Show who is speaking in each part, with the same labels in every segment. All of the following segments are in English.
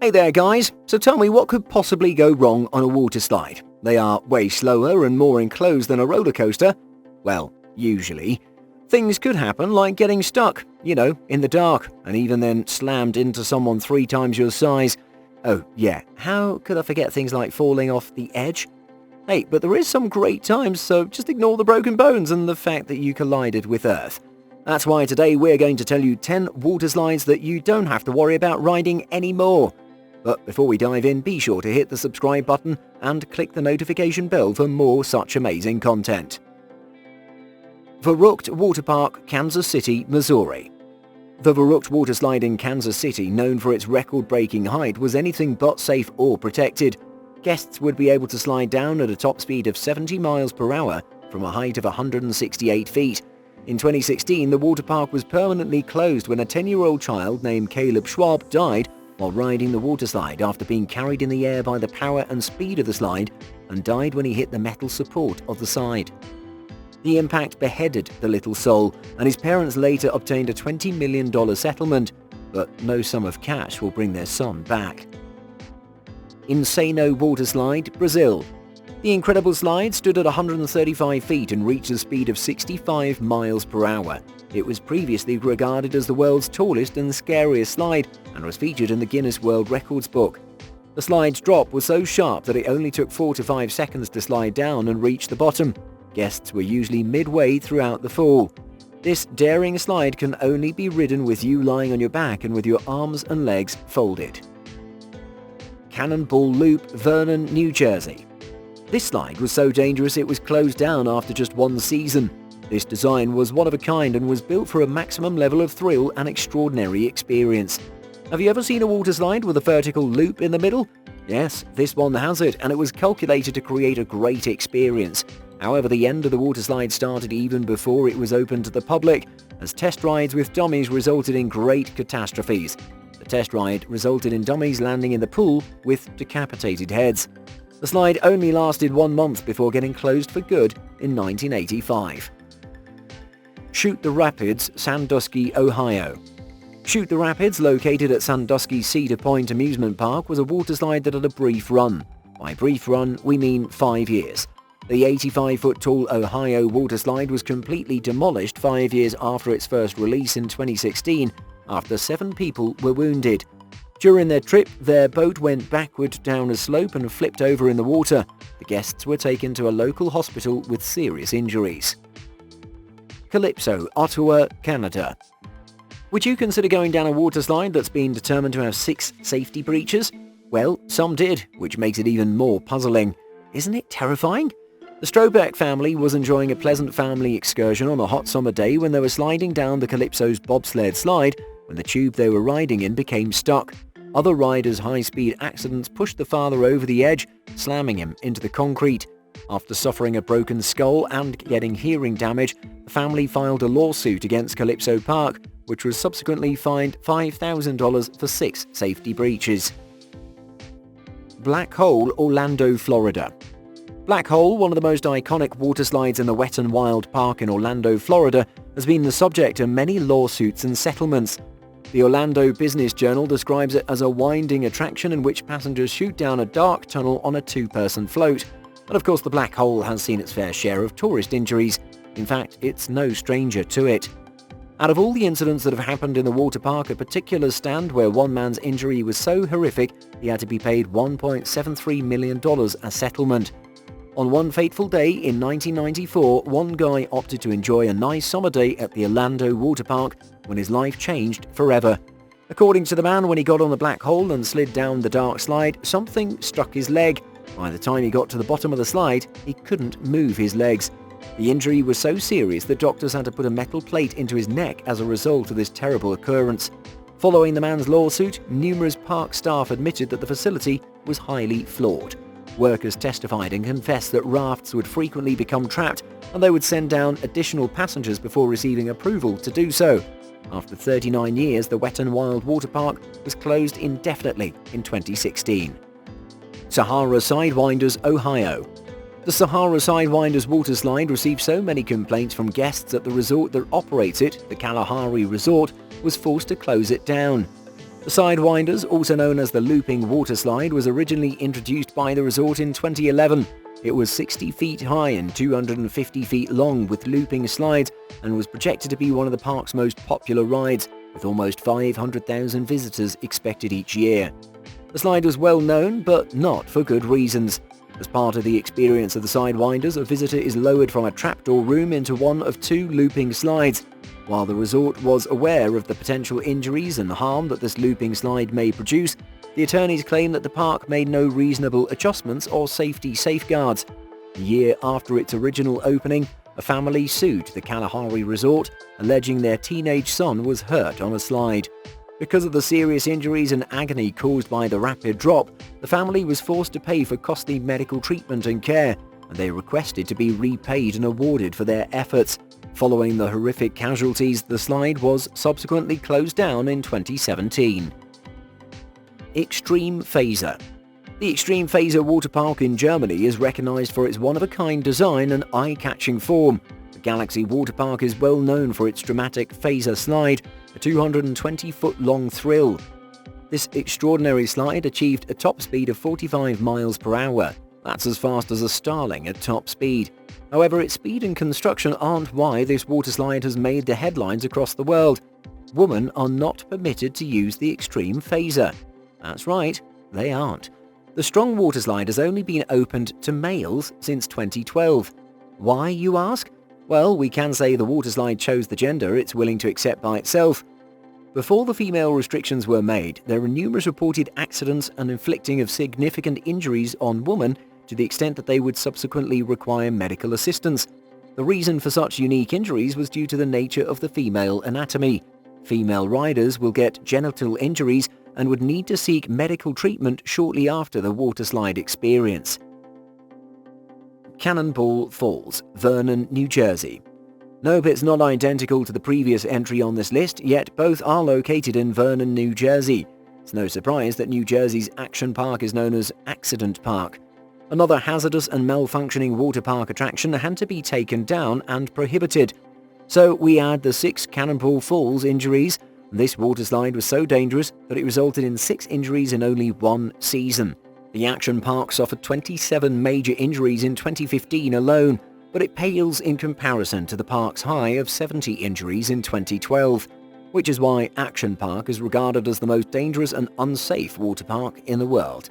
Speaker 1: Hey there guys, so tell me what could possibly go wrong on a water slide? They are way slower and more enclosed than a roller coaster. Well, usually. Things could happen like getting stuck, in the dark, and even then slammed into someone 3 times your size. Oh yeah, how could I forget things like falling off the edge? Hey, but there is some great times, so just ignore the broken bones and the fact that you collided with Earth. That's why today we're going to tell you 10 water slides that you don't have to worry about riding anymore. But before we dive in, be sure to hit the subscribe button and click the notification bell for more such amazing content. Verruckt Water Park, Kansas City, Missouri. The Verruckt water slide in Kansas City, known for its record-breaking height, was anything but safe or protected. Guests would be able to slide down at a top speed of 70 miles per hour from a height of 168 feet. In 2016, the water park was permanently closed when a 10-year-old child named Caleb Schwab died while riding the water slide after being carried in the air by the power and speed of the slide and died when he hit the metal support of the side. The impact beheaded the little soul, and his parents later obtained a $20 million settlement, but no sum of cash will bring their son back. Insano water slide, Brazil. The incredible slide stood at 135 feet and reached a speed of 65 miles per hour. It was previously regarded as the world's tallest and scariest slide and was featured in the Guinness World Records book. The slide's drop was so sharp that it only took 4 to 5 seconds to slide down and reach the bottom. Guests were usually midway throughout the fall. This daring slide can only be ridden with you lying on your back and with your arms and legs folded. Cannonball Loop, Vernon, New Jersey. This slide was so dangerous it was closed down after just 1 season. This design was one of a kind and was built for a maximum level of thrill and extraordinary experience. Have you ever seen a water slide with a vertical loop in the middle? Yes, this one has it, and it was calculated to create a great experience. However, the end of the water slide started even before it was open to the public, as test rides with dummies resulted in great catastrophes. The test ride resulted in dummies landing in the pool with decapitated heads. The slide only lasted 1 month before getting closed for good in 1985. Shoot the Rapids, Sandusky, Ohio. Shoot the Rapids, located at Sandusky Cedar Point Amusement Park, was a water slide that had a brief run. By brief run, we mean 5 years. The 85-foot-tall Ohio water slide was completely demolished 5 years after its first release in 2016, after 7 people were wounded. During their trip, their boat went backward down a slope and flipped over in the water. The guests were taken to a local hospital with serious injuries. Calypso Ottawa, Canada. Would you consider going down a water slide that's been determined to have 6 safety breaches? Well, some did, which makes it even more puzzling. Isn't it terrifying? The Strobeck family was enjoying a pleasant family excursion on a hot summer day when they were sliding down the Calypso's bobsled slide when the tube they were riding in became stuck. Other riders' high-speed accidents pushed the father over the edge, slamming him into the concrete. After suffering a broken skull and getting hearing damage, the family filed a lawsuit against Calypso Park, which was subsequently fined $5,000 for 6 safety breaches. Black Hole, Orlando, Florida. Black Hole, one of the most iconic water slides in the Wet n Wild Park in Orlando, Florida, has been the subject of many lawsuits and settlements. The Orlando Business Journal describes it as a winding attraction in which passengers shoot down a dark tunnel on a 2-person float. But of course the Black Hole has seen its fair share of tourist injuries. In fact, it's no stranger to it. Out of all the incidents that have happened in the water park, a particular stand where one man's injury was so horrific he had to be paid $1.73 million as settlement. On one fateful day in 1994, one guy opted to enjoy a nice summer day at the Orlando water park when his life changed forever. According to the man, when he got on the Black Hole and slid down the dark slide, something struck his leg. By the time he got to the bottom of the slide, he couldn't move his legs. The injury was so serious that doctors had to put a metal plate into his neck as a result of this terrible occurrence. Following the man's lawsuit, numerous park staff admitted that the facility was highly flawed. Workers testified and confessed that rafts would frequently become trapped and they would send down additional passengers before receiving approval to do so. After 39 years, the Wet n Wild water park was closed indefinitely in 2016. Sahara Sidewinders, Ohio. The Sahara Sidewinders water slide received so many complaints from guests that the resort that operates it, the Kalahari Resort, was forced to close it down. The Sidewinders, also known as the looping water slide, was originally introduced by the resort in 2011. It was 60 feet high and 250 feet long with looping slides and was projected to be one of the park's most popular rides, with almost 500,000 visitors expected each year. The slide was well known, but not for good reasons. As part of the experience of the Sidewinders, a visitor is lowered from a trapdoor room into one of two looping slides. While the resort was aware of the potential injuries and harm that this looping slide may produce, the attorneys claim that the park made no reasonable adjustments or safety safeguards. A year after its original opening, a family sued the Kalahari resort, alleging their teenage son was hurt on a slide. Because of the serious injuries and agony caused by the rapid drop, the family was forced to pay for costly medical treatment and care, and they requested to be repaid and awarded for their efforts. Following the horrific casualties, the slide was subsequently closed down in 2017. Extreme Phaser. The Extreme Phaser water park in Germany is recognized for its one-of-a-kind design and eye-catching form. The Galaxy water park is well known for its dramatic Phaser slide, a 220-foot-long thrill. This extraordinary slide achieved a top speed of 45 miles per hour. That's as fast as a Starling at top speed. However, its speed and construction aren't why this water slide has made the headlines across the world. Women are not permitted to use the Extreme Phaser. That's right, they aren't. The strong water slide has only been opened to males since 2012. Why, you ask? Well, we can say the water slide chose the gender it's willing to accept by itself. Before the female restrictions were made, there were numerous reported accidents and inflicting of significant injuries on women to the extent that they would subsequently require medical assistance. The reason for such unique injuries was due to the nature of the female anatomy. Female riders will get genital injuries and would need to seek medical treatment shortly after the waterslide experience. Cannonball Falls, Vernon, New Jersey. Nope, it's not identical to the previous entry on this list, yet both are located in Vernon, New Jersey. It's no surprise that New Jersey's action park is known as Accident Park. Another hazardous and malfunctioning water park attraction had to be taken down and prohibited. So we add the 6 Cannonball Falls injuries. This waterslide was so dangerous that it resulted in 6 injuries in only one season. The action park suffered 27 major injuries in 2015 alone, but it pales in comparison to the park's high of 70 injuries in 2012, which is why Action Park is regarded as the most dangerous and unsafe water park in the world.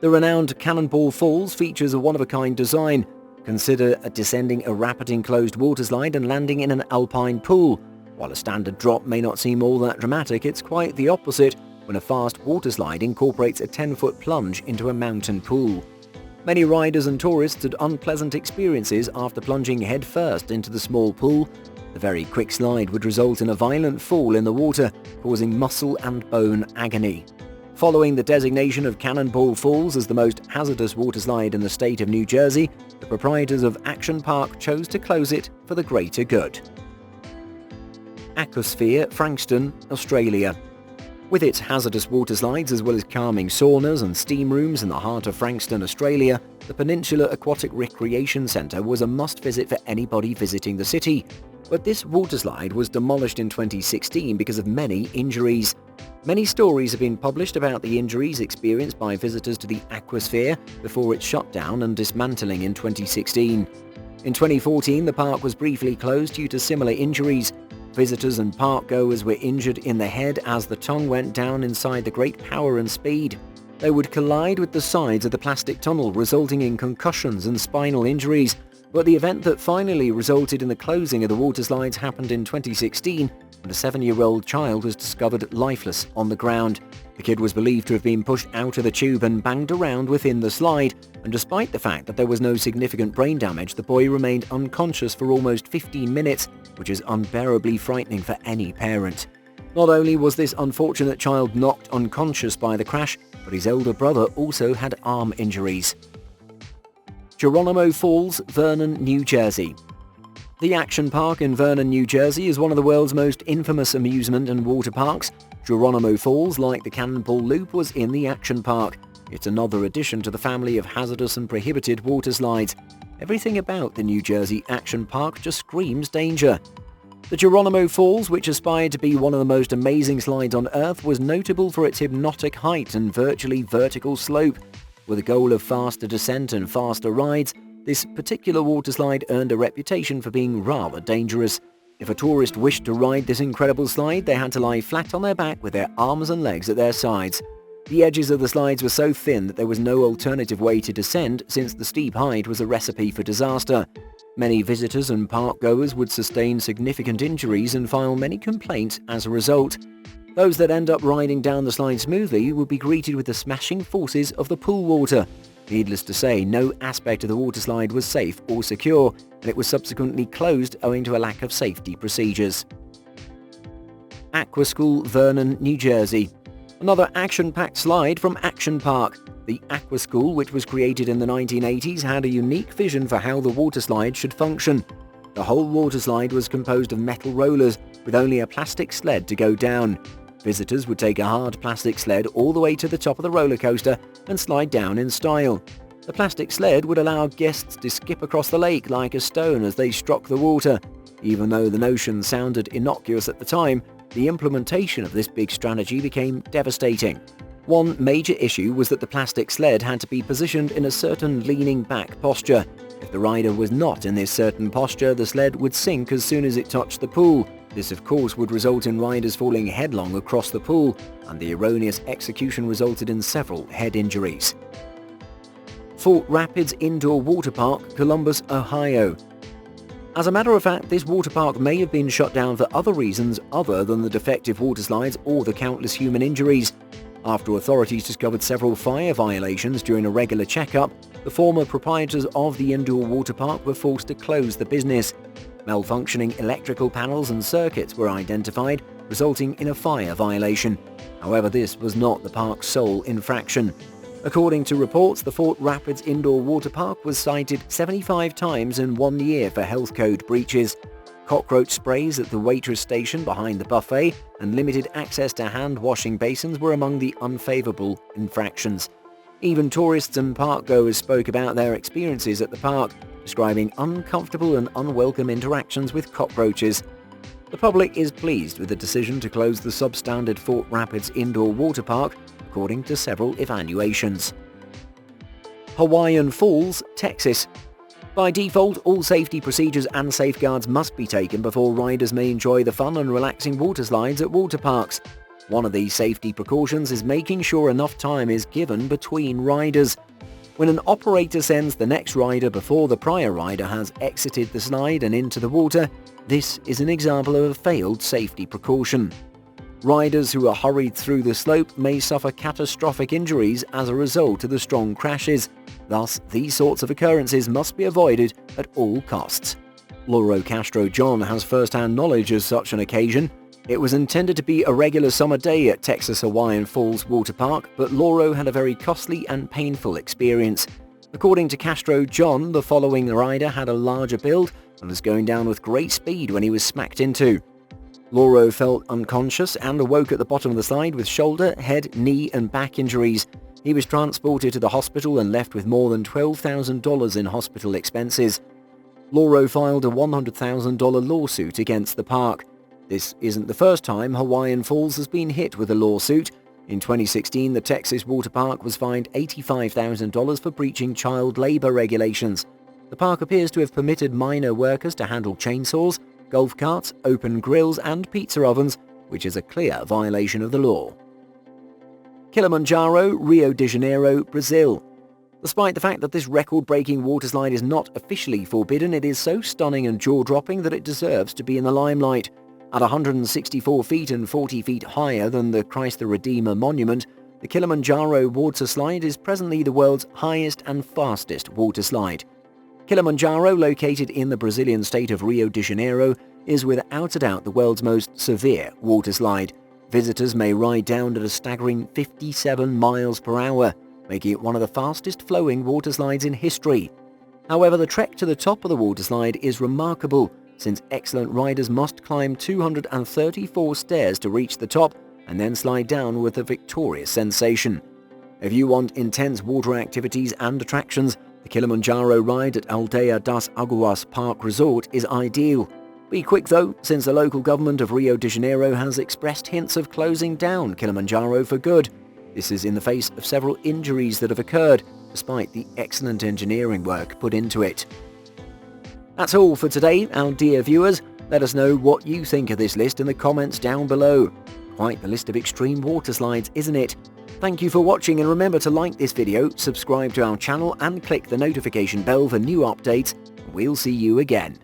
Speaker 1: The renowned Cannonball Falls features a one-of-a-kind design. Consider descending a rapid enclosed waterslide and landing in an alpine pool. While a standard drop may not seem all that dramatic, it's quite the opposite when a fast waterslide incorporates a 10-foot plunge into a mountain pool. Many riders and tourists had unpleasant experiences after plunging headfirst into the small pool. The very quick slide would result in a violent fall in the water, causing muscle and bone agony. Following the designation of Cannonball Falls as the most hazardous waterslide in the state of New Jersey, the proprietors of Action Park chose to close it for the greater good. Aquasphere, Frankston, Australia. With its hazardous waterslides as well as calming saunas and steam rooms in the heart of Frankston, Australia, the Peninsula Aquatic Recreation Centre was a must-visit for anybody visiting the city. But this waterslide was demolished in 2016 because of many injuries. Many stories have been published about the injuries experienced by visitors to the Aquasphere before its shutdown and dismantling in 2016. In 2014, the park was briefly closed due to similar injuries. Visitors and park-goers were injured in the head as the tongue went down inside the great power and speed. They would collide with the sides of the plastic tunnel, resulting in concussions and spinal injuries. But the event that finally resulted in the closing of the waterslides happened in 2016, when a 7-year-old child was discovered lifeless on the ground. The kid was believed to have been pushed out of the tube and banged around within the slide, and despite the fact that there was no significant brain damage, the boy remained unconscious for almost 15 minutes, which is unbearably frightening for any parent. Not only was this unfortunate child knocked unconscious by the crash, but his elder brother also had arm injuries. Geronimo Falls, Vernon, New Jersey. The Action Park in Vernon, New Jersey is one of the world's most infamous amusement and water parks. Geronimo Falls, like the Cannonball Loop, was in the Action Park. It's another addition to the family of hazardous and prohibited water slides. Everything about the New Jersey Action Park just screams danger. The Geronimo Falls, which aspired to be one of the most amazing slides on Earth, was notable for its hypnotic height and virtually vertical slope. With a goal of faster descent and faster rides, this particular waterslide earned a reputation for being rather dangerous. If a tourist wished to ride this incredible slide, they had to lie flat on their back with their arms and legs at their sides. The edges of the slides were so thin that there was no alternative way to descend, since the steep height was a recipe for disaster. Many visitors and park goers would sustain significant injuries and file many complaints as a result. Those that end up riding down the slide smoothly would be greeted with the smashing forces of the pool water. Needless to say, no aspect of the waterslide was safe or secure, and it was subsequently closed owing to a lack of safety procedures. Aqua School, Vernon, New Jersey. Another action-packed slide from Action Park. The Aqua School, which was created in the 1980s, had a unique vision for how the waterslide should function. The whole waterslide was composed of metal rollers with only a plastic sled to go down. Visitors would take a hard plastic sled all the way to the top of the roller coaster and slide down in style. The plastic sled would allow guests to skip across the lake like a stone as they struck the water. Even though the notion sounded innocuous at the time, the implementation of this big strategy became devastating. One major issue was that the plastic sled had to be positioned in a certain leaning back posture. If the rider was not in this certain posture, the sled would sink as soon as it touched the pool. This, of course, would result in riders falling headlong across the pool, and the erroneous execution resulted in several head injuries. Fort Rapids Indoor Water Park, Columbus, Ohio. As a matter of fact, this water park may have been shut down for other reasons other than the defective water slides or the countless human injuries. After authorities discovered several fire violations during a regular checkup, the former proprietors of the indoor water park were forced to close the business. Malfunctioning electrical panels and circuits were identified, resulting in a fire violation. However, this was not the park's sole infraction. According to reports, the Fort Rapids Indoor Water Park was cited 75 times in 1 year for health code breaches. Cockroach sprays at the waitress station behind the buffet and limited access to hand-washing basins were among the unfavorable infractions. Even tourists and park-goers spoke about their experiences at the park, describing uncomfortable and unwelcome interactions with cockroaches. The public is pleased with the decision to close the substandard Fort Rapids Indoor Water Park, according to several evaluations. Hawaiian Falls, Texas. By default, all safety procedures and safeguards must be taken before riders may enjoy the fun and relaxing water slides at water parks. One of these safety precautions is making sure enough time is given between riders. When an operator sends the next rider before the prior rider has exited the slide and into the water, this is an example of a failed safety precaution. Riders who are hurried through the slope may suffer catastrophic injuries as a result of the strong crashes. Thus, these sorts of occurrences must be avoided at all costs. Lauro Castro John has first-hand knowledge of such an occasion. It was intended to be a regular summer day at Texas Hawaiian Falls Water Park, but Lauro had a very costly and painful experience. According to Castro John, the following rider had a larger build and was going down with great speed when he was smacked into. Lauro felt unconscious and awoke at the bottom of the slide with shoulder, head, knee and back injuries. He was transported to the hospital and left with more than $12,000 in hospital expenses. Lauro filed a $100,000 lawsuit against the park. This isn't the first time Hawaiian Falls has been hit with a lawsuit. In 2016, the Texas water park was fined $85,000 for breaching child labor regulations. The park appears to have permitted minor workers to handle chainsaws, golf carts, open grills and pizza ovens, which is a clear violation of the law. Kibmanjaro, Rio de Janeiro, Brazil. Despite the fact that this record-breaking waterslide is not officially forbidden, it is so stunning and jaw-dropping that it deserves to be in the limelight. At 164 feet and 40 feet higher than the Christ the Redeemer monument, the Kibmanjaro waterslide is presently the world's highest and fastest waterslide. Kibmanjaro, located in the Brazilian state of Rio de Janeiro, is without a doubt the world's most severe waterslide. Visitors may ride down at a staggering 57 miles per hour, making it one of the fastest flowing waterslides in history. However, the trek to the top of the waterslide is remarkable, since excellent riders must climb 234 stairs to reach the top and then slide down with a victorious sensation. If you want intense water activities and attractions, the Kibmanjaro ride at Aldeia das Aguas Park Resort is ideal. Be quick though, since the local government of Rio de Janeiro has expressed hints of closing down Kilimanjaro for good. This is in the face of several injuries that have occurred, despite the excellent engineering work put into it. That's all for today, our dear viewers. Let us know what you think of this list in the comments down below. Quite the list of extreme water slides, isn't it? Thank you for watching, and remember to like this video, subscribe to our channel and click the notification bell for new updates. We'll see you again.